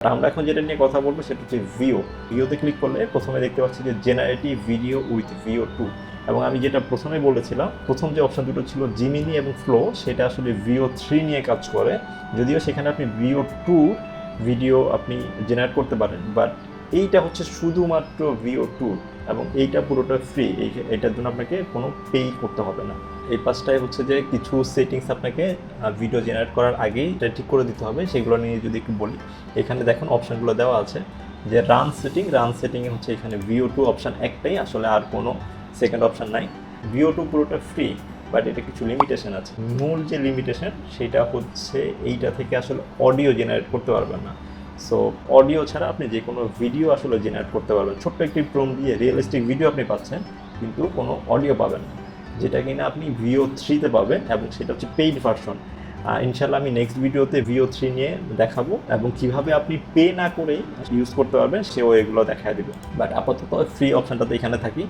আমরা এখন যেটা নিয়ে কথা বলবো সেটা হচ্ছে ভিওতে ক্লিক করলে প্রথমে দেখতে পাচ্ছি যে জেনারেটিভ ভিডিও উইথ ভিও 2 এবং আমি যেটা প্রথমে বলেছিলাম প্রথম যে অপশন দুটো ছিল জিমিনি এবং ফ্লো সেটা আসলে ভিও 3 নিয়ে কাজ করে, যদিও সেখানে আপনি ভিও 2 ভিডিও আপনি জেনারেট করতে পারেন, বাট এইটা হচ্ছে শুধুমাত্র ভিও 2 এবং এইটা পুরোটা ফ্রি। এইটার জন্য আপনাকে কোনো পে করতে হবে না। এই পাঁচটায় হচ্ছে যে কিছু সেটিংস আপনাকে ভিডিও জেনারেট করার আগেই এটা ঠিক করে দিতে হবে, সেগুলো নিয়ে যদি একটু বলি। এখানে দেখুন অপশানগুলো দেওয়া আছে যে রান সেটিংয়ে হচ্ছে এখানে ভিও 2 অপশান একটাই, আসলে আর কোনো সেকেন্ড অপশান নাই। ভিও 2 পুরোটা ফ্রি, বাট এটা কিছু লিমিটেশন আছে। মূল যে লিমিটেশন সেটা হচ্ছে এইটা থেকে আসলে অডিও জেনারেট করতে পারবেন না। সো অডিও ছাড়া আপনি যে কোনো ভিডিও আসলে জেনারেট করতে পারবেন। ছোট্ট একটি প্রম্পট দিয়ে রিয়েলিস্টিক ভিডিও আপনি পাচ্ছেন, কিন্তু কোনো অডিও পাবেন না, যেটা কিনা আপনি ভিও 3-তে পাবেন এবং সেটা হচ্ছে পেইড ভার্সন। ইনশাল্লাহ আমি নেক্সট ভিডিওতে ভিও 3 নিয়ে দেখাবো এবং কিভাবে আপনি পে না করেই ইউজ করতে পারবেন সেও এগুলো দেখায় দেবে। বাট আপাতত ফ্রি অপশানটাতে এখানে থাকি।